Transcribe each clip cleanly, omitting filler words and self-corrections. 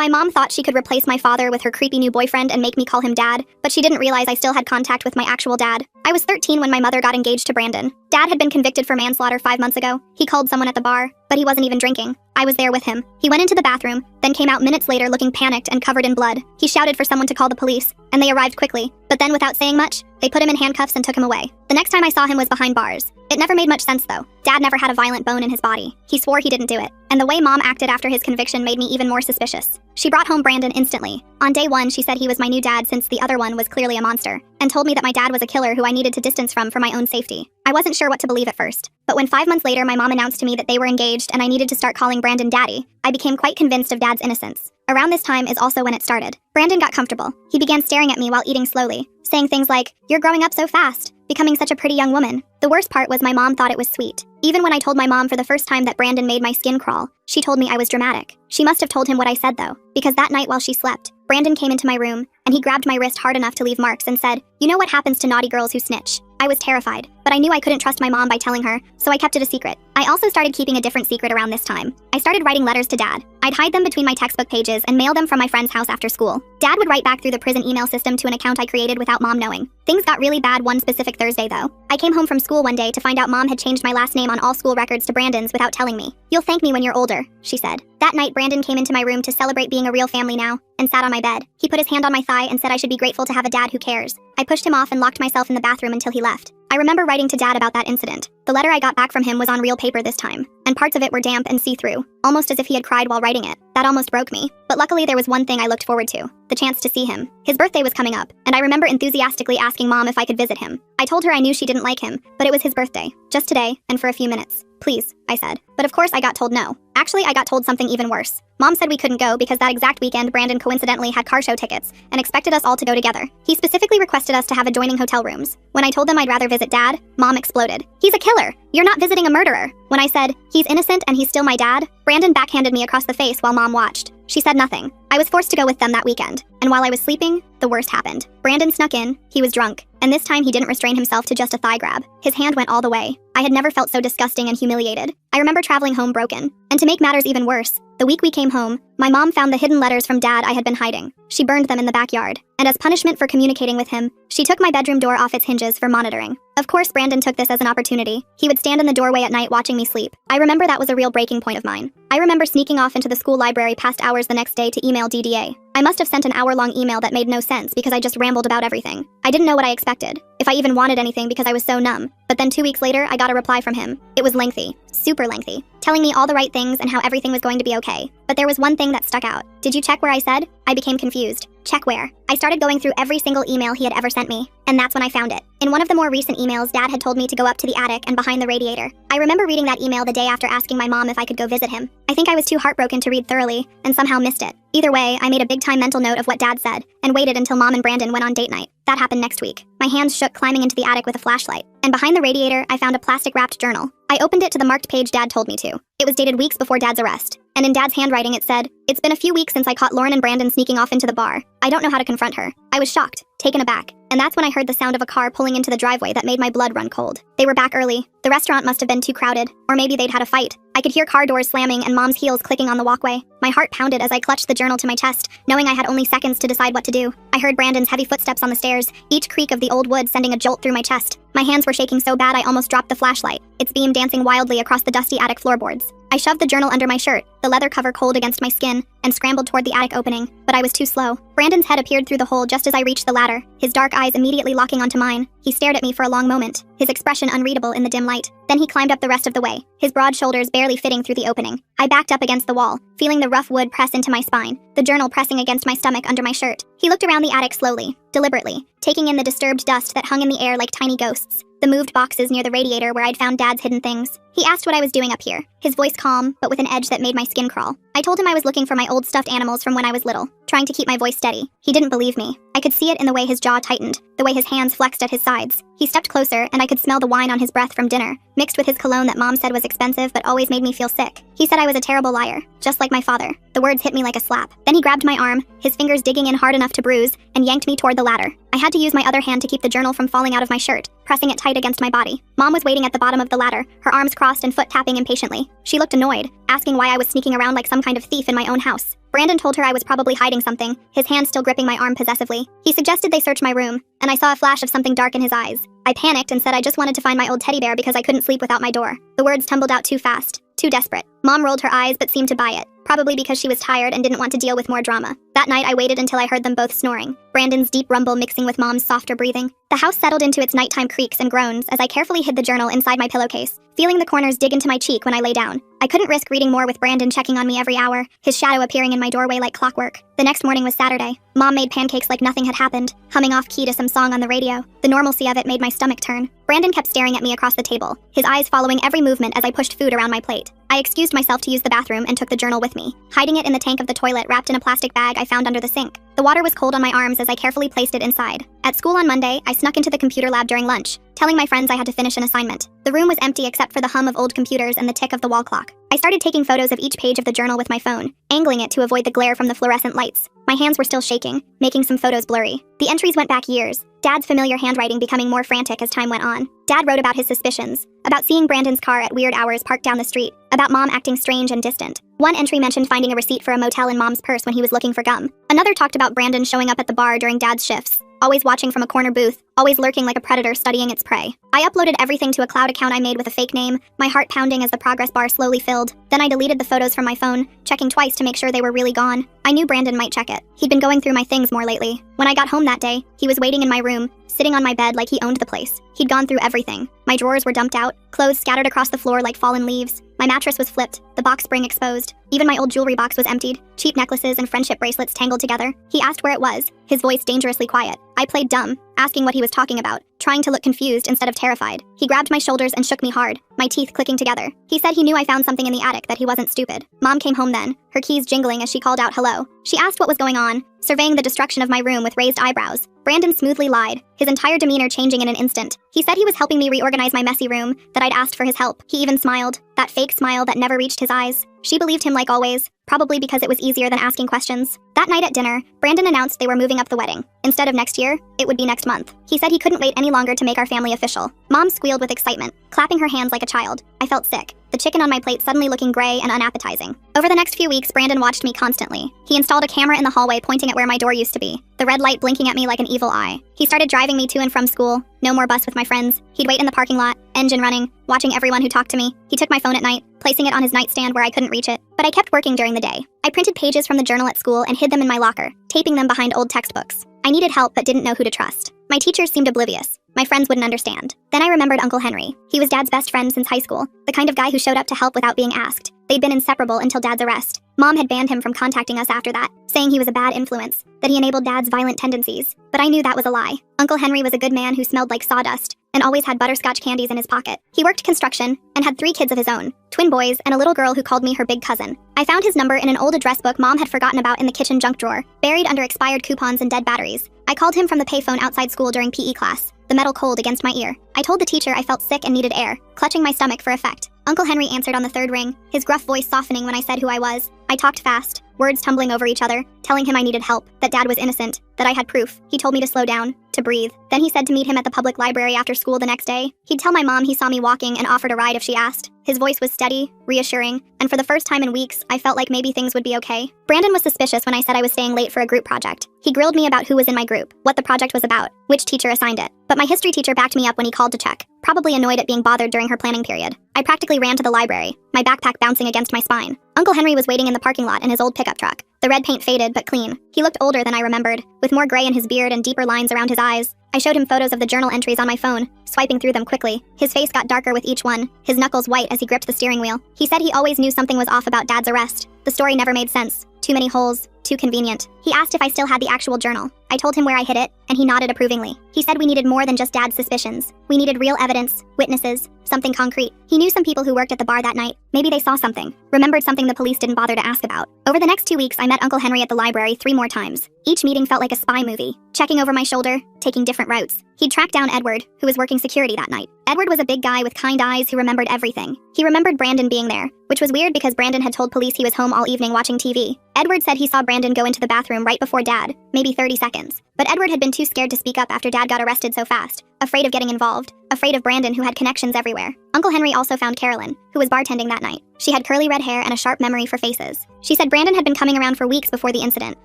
My mom thought she could replace my father with her creepy new boyfriend and make me call him Dad, but she didn't realize I still had contact with my actual dad. I was 13 when my mother got engaged to Brandon. Dad had been convicted for manslaughter 5 months ago. He called someone at the bar, but he wasn't even drinking. I was there with him. He went into the bathroom, then came out minutes later looking panicked and covered in blood. He shouted for someone to call the police, and they arrived quickly. But then without saying much, they put him in handcuffs and took him away. The next time I saw him was behind bars. It never made much sense though. Dad never had a violent bone in his body. He swore he didn't do it. And the way Mom acted after his conviction made me even more suspicious. She brought home Brandon instantly. On day 1, she said he was my new dad since the other one was clearly a monster, and told me that my dad was a killer who I needed to distance from for my own safety. I wasn't sure what to believe at first, but when 5 months later my mom announced to me that they were engaged and I needed to start calling Brandon Daddy, I became quite convinced of Dad's innocence. Around this time is also when it started. Brandon got comfortable. He began staring at me while eating slowly, saying things like, "You're growing up so fast, becoming such a pretty young woman." The worst part was my mom thought it was sweet. Even when I told my mom for the first time that Brandon made my skin crawl, she told me I was dramatic. She must have told him what I said though, because that night while she slept, Brandon came into my room, and he grabbed my wrist hard enough to leave marks and said, "You know what happens to naughty girls who snitch." I was terrified, but I knew I couldn't trust my mom by telling her, so I kept it a secret. I also started keeping a different secret around this time. I started writing letters to Dad. I'd hide them between my textbook pages and mail them from my friend's house after school. Dad would write back through the prison email system to an account I created without Mom knowing. Things got really bad one specific Thursday though. I came home from school one day to find out Mom had changed my last name on all school records to Brandon's without telling me. "You'll thank me when you're older," she said. That night Brandon came into my room to celebrate being a real family now, and sat on my bed. He put his hand on my thigh and said I should be grateful to have a dad who cares. I pushed him off and locked myself in the bathroom until he left. I remember writing to Dad about that incident. The letter I got back from him was on real paper this time, and parts of it were damp and see-through, almost as if he had cried while writing it. That almost broke me. But luckily there was one thing I looked forward to, the chance to see him. His birthday was coming up, and I remember enthusiastically asking Mom if I could visit him. I told her I knew she didn't like him, but it was his birthday. Just today, and for a few minutes. "Please," I said. But of course I got told no. Actually, I got told something even worse. Mom said we couldn't go because that exact weekend Brandon coincidentally had car show tickets and expected us all to go together. He specifically requested us to have adjoining hotel rooms. When I told them I'd rather visit Dad, Mom exploded. "He's a killer! You're not visiting a murderer!" When I said, "He's innocent and he's still my dad," Brandon backhanded me across the face while Mom watched. She said nothing. I was forced to go with them that weekend, and while I was sleeping, the worst happened. Brandon snuck in, he was drunk, and this time he didn't restrain himself to just a thigh grab. His hand went all the way. I had never felt so disgusting and humiliated. I remember traveling home broken. And to make matters even worse, the week we came home, my mom found the hidden letters from Dad I had been hiding. She burned them in the backyard, and as punishment for communicating with him, she took my bedroom door off its hinges for monitoring. Of course, Brandon took this as an opportunity. He would stand in the doorway at night watching me sleep. I remember that was a real breaking point of mine. I remember sneaking off into the school library past hours the next day to email DDA. I must have sent an hour-long email that made no sense because I just rambled about everything. I didn't know what I expected, if I even wanted anything because I was so numb. But then 2 weeks later, I got a reply from him. It was lengthy, super lengthy, telling me all the right things and how everything was going to be okay. But there was one thing that stuck out. "Did you check where I said?" I became confused. Check where? I started going through every single email he had ever sent me, and that's when I found it. In one of the more recent emails, Dad had told me to go up to the attic and behind the radiator. I remember reading that email the day after asking my mom if I could go visit him. I think I was too heartbroken to read thoroughly, and somehow missed it. Either way, I made a big-time mental note of what Dad said, and waited until Mom and Brandon went on date night. That happened next week. My hands shook climbing into the attic with a flashlight, and behind the radiator, I found a plastic-wrapped journal. I opened it to the marked page Dad told me to. It was dated weeks before Dad's arrest, and in Dad's handwriting it said, "It's been a few weeks since I caught Lauren and Brandon sneaking off into the bar. I don't know how to confront her." I was shocked, taken aback, and that's when I heard the sound of a car pulling into the driveway that made my blood run cold. They were back early. The restaurant must have been too crowded, or maybe they'd had a fight. I could hear car doors slamming and Mom's heels clicking on the walkway. My heart pounded as I clutched the journal to my chest, knowing I had only seconds to decide what to do. I heard Brandon's heavy footsteps on the stairs, each creak of the old wood sending a jolt through my chest. My hands were shaking so bad I almost dropped the flashlight, its beam dancing wildly across the dusty attic floorboards. I shoved the journal under my shirt, the leather cover cold against my skin, and scrambled toward the attic opening, but I was too slow. Brandon's head appeared through the hole just as I reached the ladder, his dark eyes immediately locking onto mine. He stared at me for a long moment, his expression unreadable in the dim light. Then he climbed up the rest of the way, his broad shoulders barely fitting through the opening. I backed up against the wall, feeling the rough wood press into my spine, the journal pressing against my stomach under my shirt. He looked around the attic slowly, deliberately, taking in the disturbed dust that hung in the air like tiny ghosts, the moved boxes near the radiator where I'd found Dad's hidden things. He asked what I was doing up here, his voice calm, but with an edge that made my skin crawl. I told him I was looking for my old stuffed animals from when I was little, trying to keep my voice steady. He didn't believe me. I could see it in the way his jaw tightened, the way his hands flexed at his sides. He stepped closer, and I could smell the wine on his breath from dinner, mixed with his cologne that Mom said was expensive but always made me feel sick. He said I was a terrible liar, just like my father. The words hit me like a slap. Then he grabbed my arm, his fingers digging in hard enough to bruise, and yanked me toward the ladder. I had to use my other hand to keep the journal from falling out of my shirt. pressing it tight against my body. Mom was waiting at the bottom of the ladder, her arms crossed and foot tapping impatiently. She looked annoyed, asking why I was sneaking around like some kind of thief in my own house. Brandon told her I was probably hiding something, his hand still gripping my arm possessively. He suggested they search my room, and I saw a flash of something dark in his eyes. I panicked and said I just wanted to find my old teddy bear because I couldn't sleep without my door. The words tumbled out too fast, too desperate. Mom rolled her eyes but seemed to buy it, probably because she was tired and didn't want to deal with more drama. That night I waited until I heard them both snoring, Brandon's deep rumble mixing with Mom's softer breathing. The house settled into its nighttime creaks and groans as I carefully hid the journal inside my pillowcase, feeling the corners dig into my cheek when I lay down. I couldn't risk reading more with Brandon checking on me every hour, his shadow appearing in my doorway like clockwork. The next morning was Saturday. Mom made pancakes like nothing had happened, humming off-key to some song on the radio. The normalcy of it made my stomach turn. Brandon kept staring at me across the table, his eyes following every movement as I pushed food around my plate. I excused myself to use the bathroom and took the journal with me, hiding it in the tank of the toilet wrapped in a plastic bag I found under the sink. The water was cold on my arms as I carefully placed it inside. At school on Monday, I snuck into the computer lab during lunch, telling my friends I had to finish an assignment. The room was empty except for the hum of old computers and the tick of the wall clock. I started taking photos of each page of the journal with my phone, angling it to avoid the glare from the fluorescent lights. My hands were still shaking, making some photos blurry. The entries went back years, Dad's familiar handwriting becoming more frantic as time went on. Dad wrote about his suspicions, about seeing Brandon's car at weird hours parked down the street, about Mom acting strange and distant. One entry mentioned finding a receipt for a motel in Mom's purse when he was looking for gum. Another talked about Brandon showing up at the bar during Dad's shifts, always watching from a corner booth, always lurking like a predator studying its prey. I uploaded everything to a cloud account I made with a fake name, my heart pounding as the progress bar slowly filled. Then I deleted the photos from my phone, checking twice to make sure they were really gone. I knew Brandon might check it. He'd been going through my things more lately. When I got home that day, he was waiting in my room, sitting on my bed like he owned the place. He'd gone through everything. My drawers were dumped out, clothes scattered across the floor like fallen leaves. My mattress was flipped, the box spring exposed. Even my old jewelry box was emptied, cheap necklaces and friendship bracelets tangled together. He asked where it was, his voice dangerously quiet. I played dumb, asking what he was talking about, trying to look confused instead of terrified. He grabbed my shoulders and shook me hard, my teeth clicking together. He said he knew I found something in the attic, that he wasn't stupid. Mom came home then, her keys jingling as she called out hello. She asked what was going on, surveying the destruction of my room with raised eyebrows. Brandon smoothly lied, his entire demeanor changing in an instant. He said he was helping me reorganize my messy room, that I'd asked for his help. He even smiled, that fake smile that never reached his eyes. She believed him like always, probably because it was easier than asking questions. That night at dinner, Brandon announced they were moving up the wedding. Instead of next year, it would be next month. He said he couldn't wait any longer to make our family official. Mom squealed with excitement, clapping her hands like a child. I felt sick, the chicken on my plate suddenly looking gray and unappetizing. Over the next few weeks, Brandon watched me constantly. He installed a camera in the hallway pointing at where my door used to be, the red light blinking at me like an evil eye. He started driving me to and from school, no more bus with my friends. He'd wait in the parking lot, engine running, watching everyone who talked to me. He took my phone at night, placing it on his nightstand where I couldn't reach it. But I kept working during the day. I printed pages from the journal at school and hid them in my locker, taping them behind old textbooks. I needed help but didn't know who to trust. My teachers seemed oblivious. My friends wouldn't understand. Then I remembered Uncle Henry. He was Dad's best friend since high school, the kind of guy who showed up to help without being asked. They'd been inseparable until Dad's arrest. Mom had banned him from contacting us after that, saying he was a bad influence, that he enabled Dad's violent tendencies. But I knew that was a lie. Uncle Henry was a good man who smelled like sawdust, and always had butterscotch candies in his pocket. He worked construction, and had 3 kids of his own, twin boys and a little girl who called me her big cousin. I found his number in an old address book Mom had forgotten about in the kitchen junk drawer, buried under expired coupons and dead batteries. I called him from the payphone outside school during PE class, the metal cold against my ear. I told the teacher I felt sick and needed air, clutching my stomach for effect. Uncle Henry answered on the 3rd ring, his gruff voice softening when I said who I was. I talked fast, words tumbling over each other, telling him I needed help, that Dad was innocent, that I had proof. He told me to slow down, to breathe. Then he said to meet him at the public library after school the next day. He'd tell my mom he saw me walking and offered a ride if she asked. His voice was steady, reassuring, and for the first time in weeks, I felt like maybe things would be okay. Brandon was suspicious when I said I was staying late for a group project. He grilled me about who was in my group, what the project was about, which teacher assigned it. But my history teacher backed me up when he called to check, probably annoyed at being bothered during her planning period. I practically ran to the library, my backpack bouncing against my spine. Uncle Henry was waiting in the parking lot in his old pickup truck. The red paint faded but clean. He looked older than I remembered, with more gray in his beard and deeper lines around his eyes. I showed him photos of the journal entries on my phone, swiping through them quickly. His face got darker with each one, his knuckles white as he gripped the steering wheel. He said he always knew something was off about Dad's arrest. The story never made sense. Too many holes, too convenient. He asked if I still had the actual journal. I told him where I hid it, and he nodded approvingly. He said we needed more than just Dad's suspicions. We needed real evidence, witnesses, something concrete. He knew some people who worked at the bar that night. Maybe they saw something, remembered something the police didn't bother to ask about. Over the next 2 weeks, I met Uncle Henry at the library 3 more times. Each meeting felt like a spy movie, checking over my shoulder, taking different routes. He'd tracked down Edward, who was working security that night. Edward was a big guy with kind eyes who remembered everything. He remembered Brandon being there, which was weird because Brandon had told police he was home all evening watching TV. Edward said he saw Brandon go into the bathroom right before Dad, maybe 30 seconds. But Edward had been too scared to speak up after Dad got arrested so fast, afraid of getting involved, afraid of Brandon, who had connections everywhere. Uncle Henry also found Carolyn, who was bartending that night. She had curly red hair and a sharp memory for faces. She said Brandon had been coming around for weeks before the incident,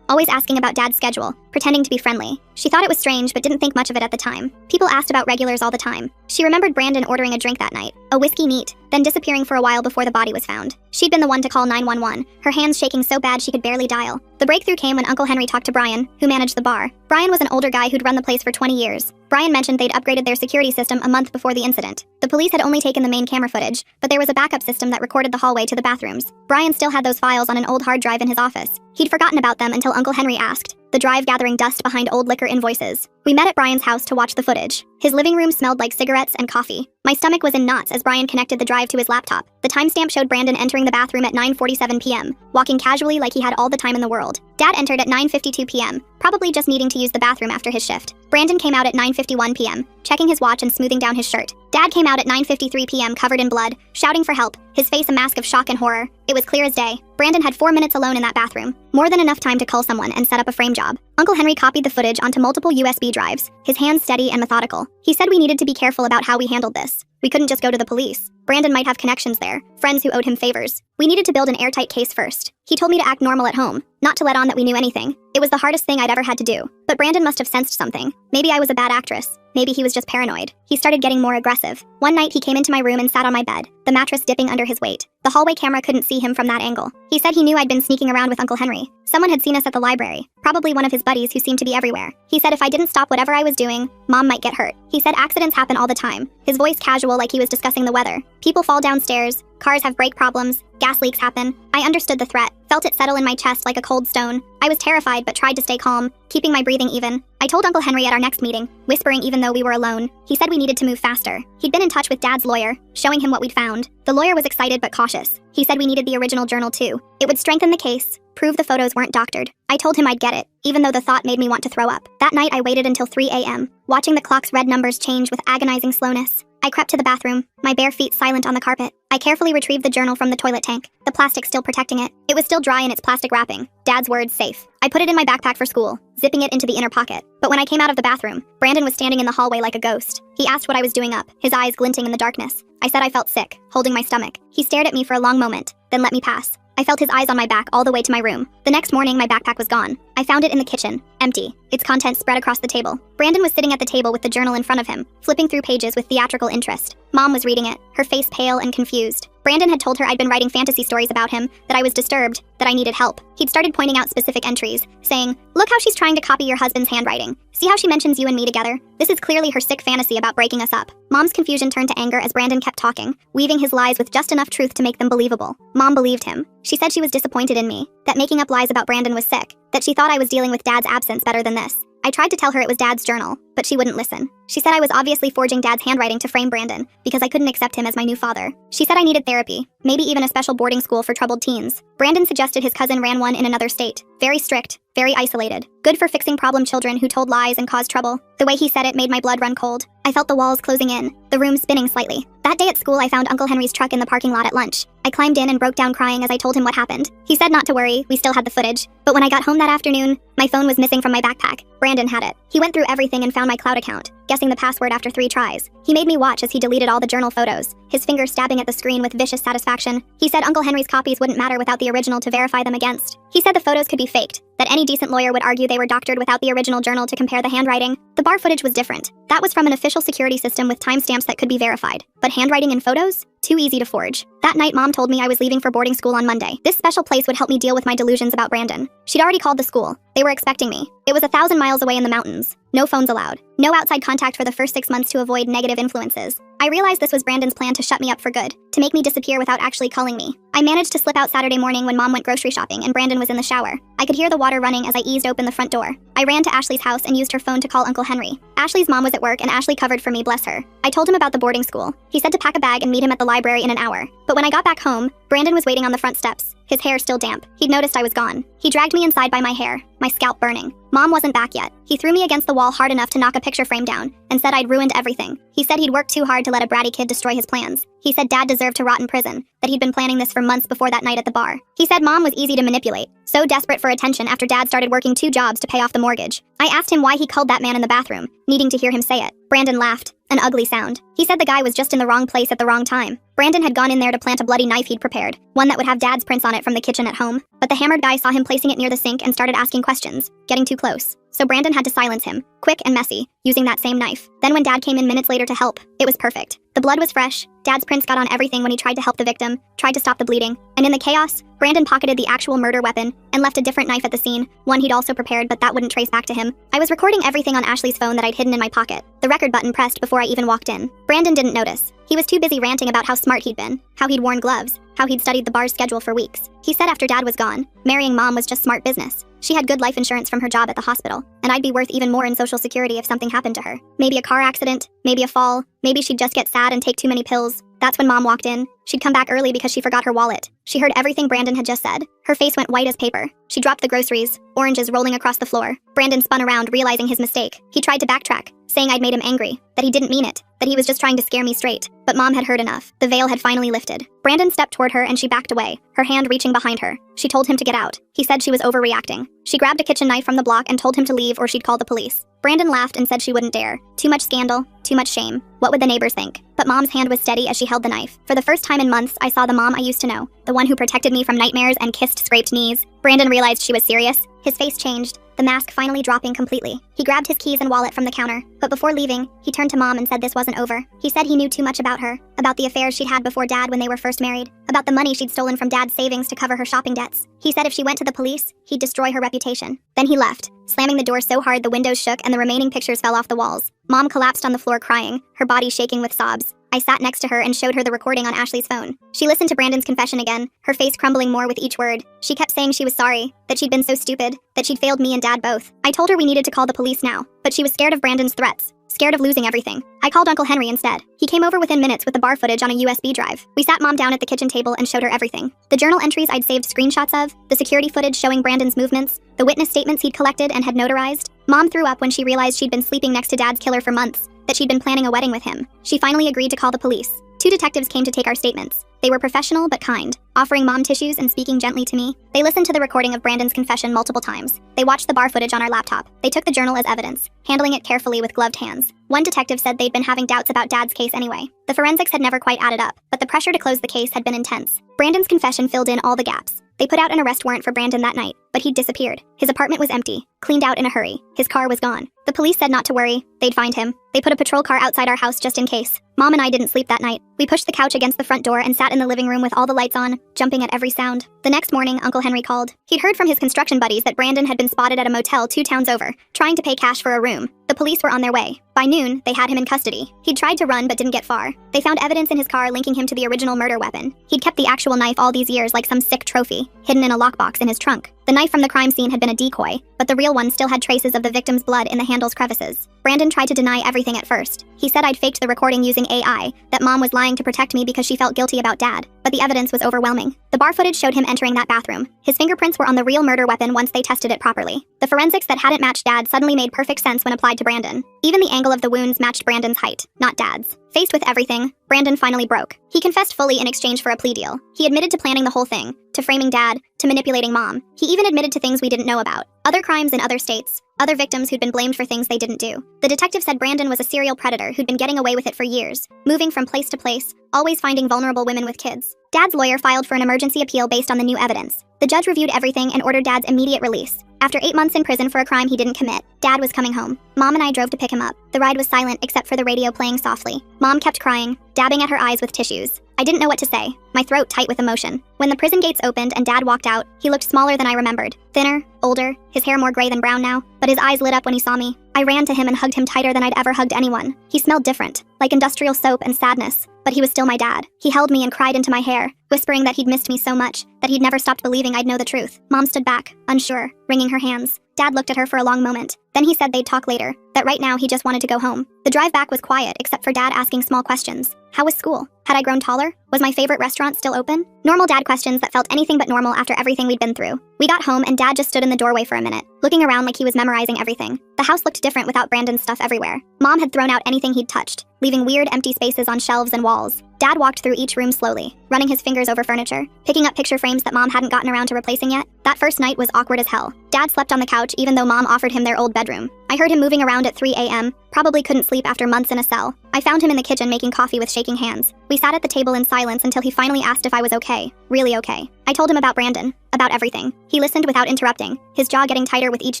always asking about Dad's schedule, pretending to be friendly. She thought it was strange but didn't think much of it at the time. People asked about regulars all the time. She remembered Brandon ordering a drink that night, a whiskey neat, then disappearing for a while before the body was found. She'd been the one to call 911, her hands shaking so bad she could barely dial. The breakthrough came when Uncle Henry talked to Brian, who managed the bar. Brian was an older guy who'd run the place for 20 years. Brian mentioned they'd upgraded their security system a month before the incident. The police had only taken the main camera footage, but there was a backup system that recorded the hallway to the bathrooms. Brian still had those files on an old hard drive in his office. He'd forgotten about them until Uncle Henry asked, the drive gathering dust behind old liquor invoices. We met at Brian's house to watch the footage. His living room smelled like cigarettes and coffee. My stomach was in knots as Brian connected the drive to his laptop. The timestamp showed Brandon entering the bathroom at 9:47 p.m., walking casually like he had all the time in the world. Dad entered at 9:52 p.m., probably just needing to use the bathroom after his shift. Brandon came out at 9:51 p.m., checking his watch and smoothing down his shirt. Dad came out at 9:53 p.m. covered in blood, shouting for help, his face a mask of shock and horror. It was clear as day. Brandon had 4 minutes alone in that bathroom, more than enough time to call someone and set up a frame job. Uncle Henry copied the footage onto multiple USB drives, his hands steady and methodical. He said we needed to be careful about how we handled this. We couldn't just go to the police. Brandon might have connections there, friends who owed him favors. We needed to build an airtight case first. He told me to act normal at home, not to let on that we knew anything. It was the hardest thing I'd ever had to do. But Brandon must have sensed something. Maybe I was a bad actress. Maybe he was just paranoid. He started getting more aggressive. One night he came into my room and sat on my bed, the mattress dipping under his weight. The hallway camera couldn't see him from that angle. He said he knew I'd been sneaking around with Uncle Henry. Someone had seen us at the library, probably one of his buddies who seemed to be everywhere. He said if I didn't stop whatever I was doing, Mom might get hurt. He said accidents happen all the time, his voice casual like he was discussing the weather. People fall downstairs, cars have brake problems, gas leaks happen. I understood the threat, felt it settle in my chest like a cold stone. I was terrified but tried to stay calm, keeping my breathing even. I told Uncle Henry at our next meeting, whispering even though we were alone. He said we needed to move faster. He'd been in touch with Dad's lawyer, showing him what we'd found. The lawyer was excited but cautious. He said we needed the original journal too. It would strengthen the case, prove the photos weren't doctored. I told him I'd get it, even though the thought made me want to throw up. That night I waited until 3 a.m., watching the clock's red numbers change with agonizing slowness. I crept to the bathroom, my bare feet silent on the carpet. I carefully retrieved the journal from the toilet tank, the plastic still protecting it. It was still dry in its plastic wrapping. Dad's words safe. I put it in my backpack for school, zipping it into the inner pocket. But when I came out of the bathroom, Brandon was standing in the hallway like a ghost. He asked what I was doing up, his eyes glinting in the darkness. I said I felt sick, holding my stomach. He stared at me for a long moment, then let me pass. I felt his eyes on my back all the way to my room. The next morning, my backpack was gone. I found it in the kitchen, empty, its contents spread across the table. Brandon was sitting at the table with the journal in front of him, flipping through pages with theatrical interest. Mom was reading it, her face pale and confused. Brandon had told her I'd been writing fantasy stories about him, that I was disturbed, that I needed help. He'd started pointing out specific entries, saying, "Look how she's trying to copy your husband's handwriting. See how she mentions you and me together? This is clearly her sick fantasy about breaking us up." Mom's confusion turned to anger as Brandon kept talking, weaving his lies with just enough truth to make them believable. Mom believed him. She said she was disappointed in me, that making up lies about Brandon was sick, that she thought I was dealing with Dad's absence better than this. I tried to tell her it was Dad's journal, but she wouldn't listen. She said I was obviously forging Dad's handwriting to frame Brandon, because I couldn't accept him as my new father. She said I needed therapy, maybe even a special boarding school for troubled teens. Brandon suggested his cousin ran one in another state. Very strict, very isolated. Good for fixing problem children who told lies and caused trouble. The way he said it made my blood run cold. I felt the walls closing in, the room spinning slightly. That day at school I found Uncle Henry's truck in the parking lot at lunch. I climbed in and broke down crying as I told him what happened. He said not to worry, we still had the footage. But when I got home that afternoon, my phone was missing from my backpack. Brandon had it. He went through everything and found my cloud account, guessing the password after 3 tries. He made me watch as he deleted all the journal photos, his finger stabbing at the screen with vicious satisfaction. He said Uncle Henry's copies wouldn't matter without the original to verify them against. He said the photos could be faked, that any decent lawyer would argue they were doctored without the original journal to compare the handwriting. The bar footage was different. That was from an official security system with timestamps that could be verified. But handwriting in photos? Too easy to forge. That night, Mom told me I was leaving for boarding school on Monday. This special place would help me deal with my delusions about Brandon. She'd already called the school. They were expecting me. It was 1,000 miles away in the mountains. No phones allowed. No outside contact for the first 6 months to avoid negative influences. I realized this was Brandon's plan to shut me up for good, to make me disappear without actually calling me. I managed to slip out Saturday morning when Mom went grocery shopping and Brandon was in the shower. I could hear the water running as I eased open the front door. I ran to Ashley's house and used her phone to call Uncle Henry. Ashley's mom was at work and Ashley covered for me, bless her. I told him about the boarding school. He said to pack a bag and meet him at the library in an hour. But when I got back home, Brandon was waiting on the front steps, his hair still damp. He'd noticed I was gone. He dragged me inside by my hair, my scalp burning. Mom wasn't back yet. He threw me against the wall hard enough to knock a picture frame down and said I'd ruined everything. He said he'd worked too hard to let a bratty kid destroy his plans. He said Dad deserved deserved to rot in prison, that he'd been planning this for months before that night at the bar. He said Mom was easy to manipulate, so desperate for attention after Dad started working 2 jobs to pay off the mortgage. I asked him why he called that man in the bathroom, needing to hear him say it. Brandon laughed, an ugly sound. He said the guy was just in the wrong place at the wrong time. Brandon had gone in there to plant a bloody knife he'd prepared, one that would have Dad's prints on it from the kitchen at home. But the hammered guy saw him placing it near the sink and started asking questions, getting too close. So Brandon had to silence him, quick and messy, using that same knife. Then when Dad came in minutes later to help, it was perfect. The blood was fresh, Dad's prints got on everything when he tried to help the victim, tried to stop the bleeding, and in the chaos, Brandon pocketed the actual murder weapon and left a different knife at the scene, one he'd also prepared but that wouldn't trace back to him. I was recording everything on Ashley's phone that I'd hidden in my pocket, the record button pressed before I even walked in. Brandon didn't notice. He was too busy ranting about how smart he'd been, how he'd worn gloves, how he'd studied the bar's schedule for weeks. He said after Dad was gone, marrying Mom was just smart business. She had good life insurance from her job at the hospital, and I'd be worth even more in Social Security if something happened to her. Maybe a car accident, maybe a fall, maybe she'd just get sad and take too many pills. That's when Mom walked in. She'd come back early because she forgot her wallet. She heard everything Brandon had just said. Her face went white as paper. She dropped the groceries, oranges rolling across the floor. Brandon spun around, realizing his mistake. He tried to backtrack, saying I'd made him angry, that he didn't mean it, that he was just trying to scare me straight. But Mom had heard enough. The veil had finally lifted. Brandon stepped toward her and she backed away, her hand reaching behind her. She told him to get out. He said she was overreacting. She grabbed a kitchen knife from the block and told him to leave or she'd call the police. Brandon laughed and said she wouldn't dare. Too much scandal, too much shame. What would the neighbors think? But Mom's hand was steady as she held the knife. For the first time in months, I saw the Mom I used to know, the one who protected me from nightmares and kissed scraped knees. Brandon realized she was serious. His face changed, the mask finally dropping completely. He grabbed his keys and wallet from the counter, but before leaving, he turned to Mom and said this wasn't over. He said he knew too much about her, about the affairs she'd had before Dad when they were first married, about the money she'd stolen from Dad's savings to cover her shopping debts. He said if she went to the police, he'd destroy her reputation. Then he left, slamming the door so hard the windows shook and the remaining pictures fell off the walls. Mom collapsed on the floor crying, her body shaking with sobs. I sat next to her and showed her the recording on Ashley's phone. She listened to Brandon's confession again, her face crumbling more with each word. She kept saying she was sorry, that she'd been so stupid, that she'd failed me and Dad both. I told her we needed to call the police now, but she was scared of Brandon's threats, scared of losing everything. I called Uncle Henry instead. He came over within minutes with the bar footage on a USB drive. We sat Mom down at the kitchen table and showed her everything. The journal entries I'd saved screenshots of, the security footage showing Brandon's movements, the witness statements he'd collected and had notarized. Mom threw up when she realized she'd been sleeping next to Dad's killer for months, that she'd been planning a wedding with him. She finally agreed to call the police. 2 detectives came to take our statements. They were professional but kind, offering Mom tissues and speaking gently to me. They listened to the recording of Brandon's confession multiple times. They watched the bar footage on our laptop. They took the journal as evidence, handling it carefully with gloved hands. One detective said they'd been having doubts about Dad's case anyway. The forensics had never quite added up, but the pressure to close the case had been intense. Brandon's confession filled in all the gaps. They put out an arrest warrant for Brandon that night, but he'd disappeared. His apartment was empty, cleaned out in a hurry. His car was gone. The police said not to worry, they'd find him. They put a patrol car outside our house just in case. Mom and I didn't sleep that night. We pushed the couch against the front door and sat in the living room with all the lights on, jumping at every sound. The next morning, Uncle Henry called. He'd heard from his construction buddies that Brandon had been spotted at a motel 2 towns over, trying to pay cash for a room. The police were on their way. By noon, they had him in custody. He'd tried to run but didn't get far. They found evidence in his car linking him to the original murder weapon. He'd kept the actual knife all these years like some sick trophy, hidden in a lockbox in his trunk. The knife from the crime scene had been a decoy, but the real one still had traces of the victim's blood in the handle's crevices. Brandon tried to deny everything at first. He said I'd faked the recording using AI, that Mom was lying to protect me because she felt guilty about Dad, but the evidence was overwhelming. The bar footage showed him entering that bathroom. His fingerprints were on the real murder weapon once they tested it properly. The forensics that hadn't matched Dad suddenly made perfect sense when applied to Brandon. Even the angle of the wounds matched Brandon's height, not Dad's. Faced with everything, Brandon finally broke. He confessed fully in exchange for a plea deal. He admitted to planning the whole thing, to framing Dad, to manipulating Mom. He even admitted to things we didn't know about. Other crimes in other states, other victims who'd been blamed for things they didn't do. The detective said Brandon was a serial predator who'd been getting away with it for years, moving from place to place, always finding vulnerable women with kids. Dad's lawyer filed for an emergency appeal based on the new evidence. The judge reviewed everything and ordered Dad's immediate release. After 8 months in prison for a crime he didn't commit, Dad was coming home. Mom and I drove to pick him up. The ride was silent except for the radio playing softly. Mom kept crying, dabbing at her eyes with tissues. I didn't know what to say, my throat tight with emotion. When the prison gates opened and Dad walked out, he looked smaller than I remembered. Thinner, older, his hair more gray than brown now, but his eyes lit up when he saw me. I ran to him and hugged him tighter than I'd ever hugged anyone. He smelled different, like industrial soap and sadness, but he was still my dad. He held me and cried into my hair, whispering that he'd missed me so much, that he'd never stopped believing I'd know the truth. Mom stood back, unsure, wringing her hands. Dad looked at her for a long moment. Then he said they'd talk later, that right now he just wanted to go home. The drive back was quiet except for Dad asking small questions. How was school? Had I grown taller? Was my favorite restaurant still open? Normal Dad questions that felt anything but normal after everything we'd been through. We got home and Dad just stood in the doorway for a minute, looking around like he was memorizing everything. The house looked different without Brandon's stuff everywhere. Mom had thrown out anything he'd touched, leaving weird empty spaces on shelves and walls. Dad walked through each room slowly, running his fingers over furniture, picking up picture frames that Mom hadn't gotten around to replacing yet. That first night was awkward as hell. Dad slept on the couch even though Mom offered him their old bedroom. I heard him moving around at 3 a.m., probably couldn't sleep after months in a cell. I found him in the kitchen making coffee with shaking hands. We sat at the table in silence until he finally asked if I was okay. Really okay. I told him about Brandon, about everything. He listened without interrupting, his jaw getting tighter with each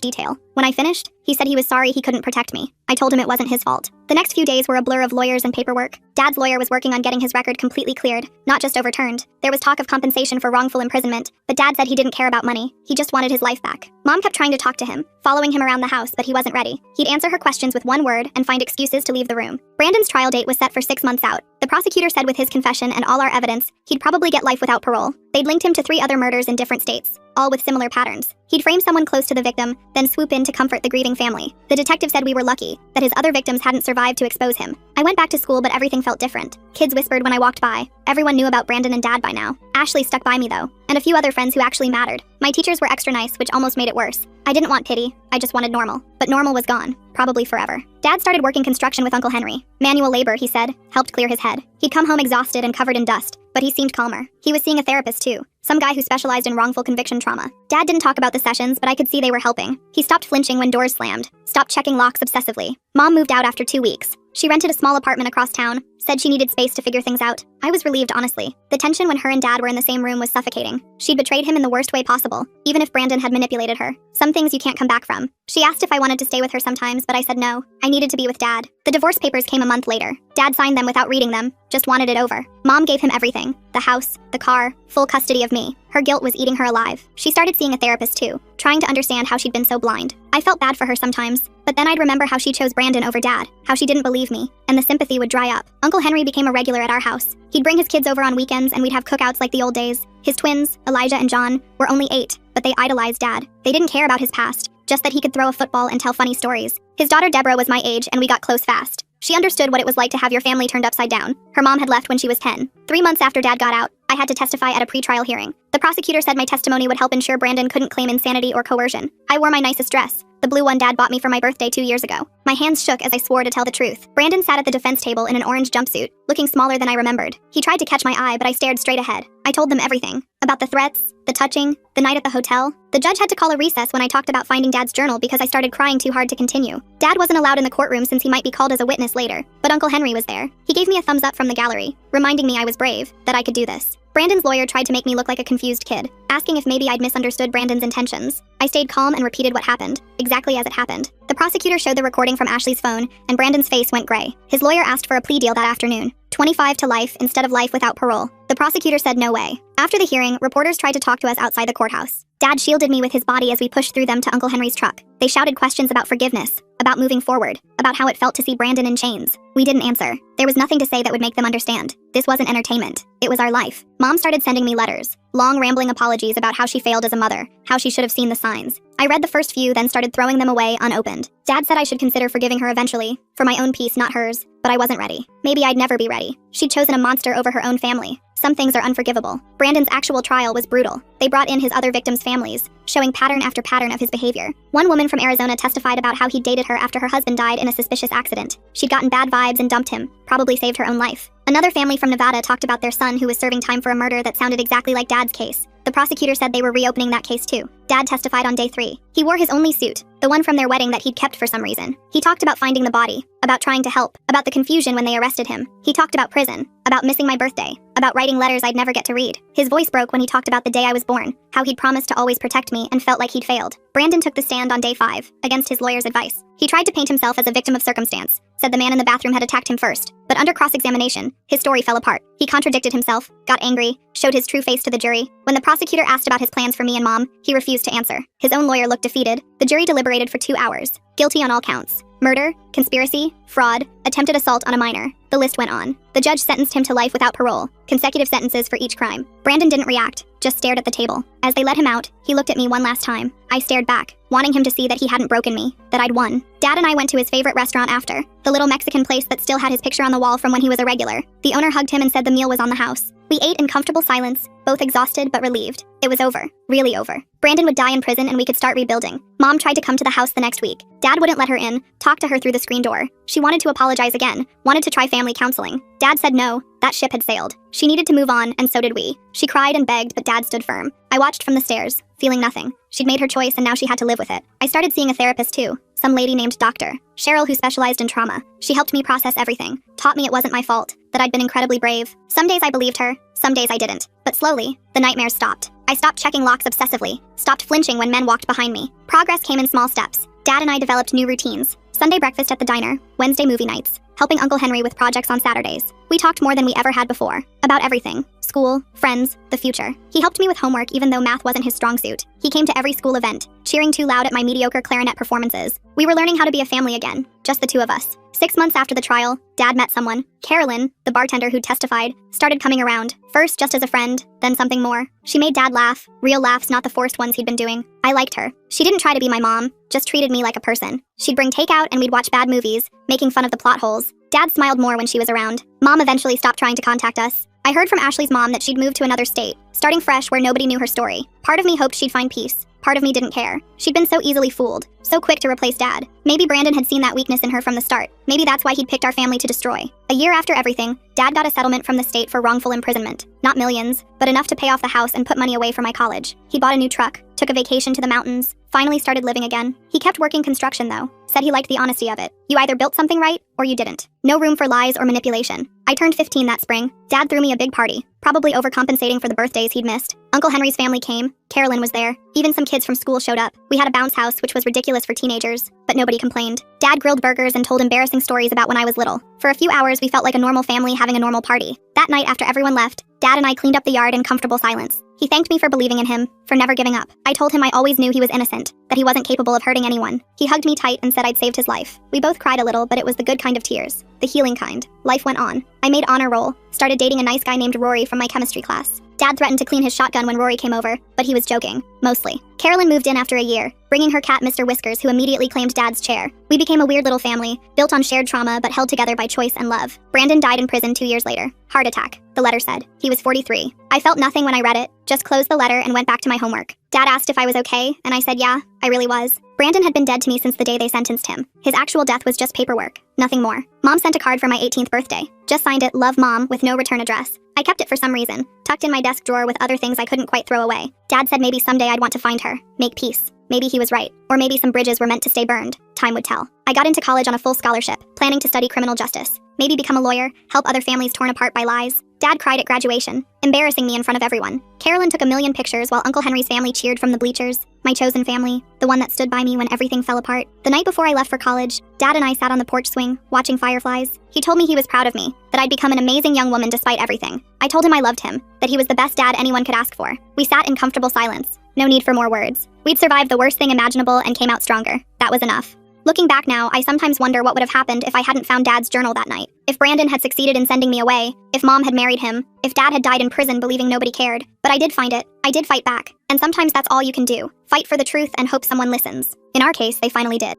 detail. When I finished, he said he was sorry he couldn't protect me. I told him it wasn't his fault. The next few days were a blur of lawyers and paperwork. Dad's lawyer was working on getting his record completely cleared, not just overturned. There was talk of compensation for wrongful imprisonment, but Dad said he didn't care about money. He just wanted his life back. Mom kept trying to talk to him, following him around the house, but he wasn't ready. He'd answer her questions with one word and find excuses to leave the room. Brandon's trial date was set for 6 months out. The prosecutor said with his confession and all our evidence, he'd probably get life without parole. They'd linked him to 3 other murders in different states, all with similar patterns. He'd frame someone close to the victim, then swoop in to comfort the grieving family. The detective said we were lucky, that his other victims hadn't survived to expose him. I went back to school, but everything felt different. Kids whispered when I walked by. Everyone knew about Brandon and Dad by now. Ashley stuck by me though, and a few other friends who actually mattered. My teachers were extra nice, which almost made it worse. I didn't want pity, I just wanted normal. But normal was gone, probably forever. Dad started working construction with Uncle Henry. Manual labor, he said, helped clear his head. He'd come home exhausted and covered in dust, but he seemed calmer. He was seeing a therapist too, some guy who specialized in wrongful conviction trauma. Dad didn't talk about the sessions, but I could see they were helping. He stopped flinching when doors slammed, stopped checking locks obsessively. Mom moved out after 2 weeks. She rented a small apartment across town, said she needed space to figure things out. I was relieved, honestly. The tension when her and Dad were in the same room was suffocating. She'd betrayed him in the worst way possible, even if Brandon had manipulated her. Some things you can't come back from. She asked if I wanted to stay with her sometimes, but I said no. I needed to be with Dad. The divorce papers came a month later. Dad signed them without reading them, just wanted it over. Mom gave him everything. The house, the car, full custody of me. Her guilt was eating her alive. She started seeing a therapist too, trying to understand how she'd been so blind. I felt bad for her sometimes, but then I'd remember how she chose Brandon over Dad, how she didn't believe me, and the sympathy would dry up. Uncle Henry became a regular at our house. He'd bring his kids over on weekends and we'd have cookouts like the old days. His twins, Elijah and John, were only 8, but they idolized Dad. They didn't care about his past, just that he could throw a football and tell funny stories. His daughter Deborah was my age and we got close fast. She understood what it was like to have your family turned upside down. Her mom had left when she was 10. 3 months after Dad got out, I had to testify at a pretrial hearing. The prosecutor said my testimony would help ensure Brandon couldn't claim insanity or coercion. I wore my nicest dress, the blue one Dad bought me for my birthday 2 years ago. My hands shook as I swore to tell the truth. Brandon sat at the defense table in an orange jumpsuit, looking smaller than I remembered. He tried to catch my eye, but I stared straight ahead. I told them everything. About the threats, the touching, the night at the hotel. The judge had to call a recess when I talked about finding Dad's journal because I started crying too hard to continue. Dad wasn't allowed in the courtroom since he might be called as a witness later, but Uncle Henry was there. He gave me a thumbs up from the gallery, reminding me I was brave, that I could do this. Brandon's lawyer tried to make me look like a confused kid, asking if maybe I'd misunderstood Brandon's intentions. I stayed calm and repeated what happened, exactly as it happened. The prosecutor showed the recording from Ashley's phone, and Brandon's face went gray. His lawyer asked for a plea deal that afternoon, 25 to life instead of life without parole. The prosecutor said no way. After the hearing, reporters tried to talk to us outside the courthouse. Dad shielded me with his body as we pushed through them to Uncle Henry's truck. They shouted questions about forgiveness, about moving forward, about how it felt to see Brandon in chains. We didn't answer. There was nothing to say that would make them understand. This wasn't entertainment. It was our life. Mom started sending me letters, long rambling apologies about how she failed as a mother, how she should have seen the signs. I read the first few, then started throwing them away unopened. Dad said I should consider forgiving her eventually, for my own peace, not hers, but I wasn't ready. Maybe I'd never be ready. She'd chosen a monster over her own family. Some things are unforgivable. Brandon's actual trial was brutal. They brought in his other victims' families, showing pattern after pattern of his behavior. One woman from Arizona testified about how he dated her after her husband died in a suspicious accident. She'd gotten bad vibes and dumped him, probably saved her own life. Another family from Nevada talked about their son who was serving time for a murder that sounded exactly like Dad's case. The prosecutor said they were reopening that case too. Dad testified on day 3. He wore his only suit, the one from their wedding that he'd kept for some reason. He talked about finding the body, about trying to help, about the confusion when they arrested him. He talked about prison, about missing my birthday, about writing letters I'd never get to read. His voice broke when he talked about the day I was born, how he'd promised to always protect me and felt like he'd failed. Brandon took the stand on day 5, against his lawyer's advice. He tried to paint himself as a victim of circumstance, said the man in the bathroom had attacked him first. But under cross-examination, his story fell apart. He contradicted himself, got angry, showed his true face to the jury. When the prosecutor asked about his plans for me and Mom, he refused to answer. His own lawyer looked defeated. The jury deliberated for 2 hours. Guilty on all counts. Murder, conspiracy, fraud, attempted assault on a minor. The list went on. The judge sentenced him to life without parole, consecutive sentences for each crime. Brandon didn't react, just stared at the table. As they let him out, he looked at me one last time. I stared back, wanting him to see that he hadn't broken me, that I'd won. Dad and I went to his favorite restaurant after, the little Mexican place that still had his picture on the wall from when he was a regular. The owner hugged him and said the meal was on the house. We ate in comfortable silence, both exhausted but relieved. It was over. Really over. Brandon would die in prison and we could start rebuilding. Mom tried to come to the house the next week. Dad wouldn't let her in, talked to her through the screen door. She wanted to apologize again, wanted to try family counseling. Dad said no, that ship had sailed. She needed to move on, and so did we. She cried and begged, but Dad stood firm. I watched from the stairs, feeling nothing. She'd made her choice and now she had to live with it. I started seeing a therapist too, some lady named Dr. Cheryl who specialized in trauma. She helped me process everything, taught me it wasn't my fault, that I'd been incredibly brave. Some days I believed her, some days I didn't. But slowly, the nightmares stopped. I stopped checking locks obsessively, stopped flinching when men walked behind me. Progress came in small steps. Dad and I developed new routines. Sunday breakfast at the diner, Wednesday movie nights, helping Uncle Henry with projects on Saturdays. We talked more than we ever had before, about everything. School, friends, the future. He helped me with homework even though math wasn't his strong suit. He came to every school event, cheering too loud at my mediocre clarinet performances. We were learning how to be a family again, just the two of us. 6 months after the trial, Dad met someone. Carolyn, the bartender who testified, started coming around. First just as a friend, then something more. She made Dad laugh, real laughs, not the forced ones he'd been doing. I liked her. She didn't try to be my mom, just treated me like a person. She'd bring takeout and we'd watch bad movies, making fun of the plot holes. Dad smiled more when she was around. Mom eventually stopped trying to contact us. I heard from Ashley's mom that she'd moved to another state, starting fresh where nobody knew her story. Part of me hoped she'd find peace. Part of me didn't care. She'd been so easily fooled, so quick to replace Dad. Maybe Brandon had seen that weakness in her from the start. Maybe that's why he'd picked our family to destroy. A year after everything, Dad got a settlement from the state for wrongful imprisonment. Not millions, but enough to pay off the house and put money away for my college. He bought a new truck, took a vacation to the mountains, finally started living again. He kept working construction though, said he liked the honesty of it. You either built something right, or you didn't. No room for lies or manipulation. I turned 15 that spring. Dad threw me a big party, probably overcompensating for the birthdays he'd missed. Uncle Henry's family came. Carolyn was there. Even some kids from school showed up. We had a bounce house, which was ridiculous for teenagers, but nobody complained. Dad grilled burgers and told embarrassing stories about when I was little. For a few hours, we felt like a normal family having a normal party. That night, after everyone left, Dad and I cleaned up the yard in comfortable silence. He thanked me for believing in him, for never giving up. I told him I always knew he was innocent, that he wasn't capable of hurting anyone. He hugged me tight and said I'd saved his life. We both cried a little, but it was the good kind of tears, the healing kind. Life went on. I made honor roll, started dating a nice guy named Rory from my chemistry class. Dad threatened to clean his shotgun when Rory came over, but he was joking, mostly. Carolyn moved in after a year, bringing her cat Mr. Whiskers, who immediately claimed Dad's chair. We became a weird little family, built on shared trauma but held together by choice and love. Brandon died in prison 2 years later. Heart attack, the letter said. He was 43. I felt nothing when I read it, just closed the letter and went back to my homework. Dad asked if I was okay, and I said yeah, I really was. Brandon had been dead to me since the day they sentenced him. His actual death was just paperwork, nothing more. Mom sent a card for my 18th birthday. Just signed it, Love Mom, with no return address. I kept it for some reason, tucked in my desk drawer with other things I couldn't quite throw away. Dad said maybe someday I'd want to find her, make peace. Maybe he was right. Or maybe some bridges were meant to stay burned. Time would tell. I got into college on a full scholarship, planning to study criminal justice. Maybe become a lawyer, help other families torn apart by lies. Dad cried at graduation, embarrassing me in front of everyone. Carolyn took a million pictures while Uncle Henry's family cheered from the bleachers. My chosen family, the one that stood by me when everything fell apart. The night before I left for college, Dad and I sat on the porch swing, watching fireflies. He told me he was proud of me, that I'd become an amazing young woman despite everything. I told him I loved him, that he was the best dad anyone could ask for. We sat in comfortable silence. No need for more words. We'd survived the worst thing imaginable and came out stronger. That was enough. Looking back now, I sometimes wonder what would have happened if I hadn't found Dad's journal that night. If Brandon had succeeded in sending me away, if Mom had married him, if Dad had died in prison believing nobody cared. But I did find it. I did fight back. And sometimes that's all you can do. Fight for the truth and hope someone listens. In our case, they finally did.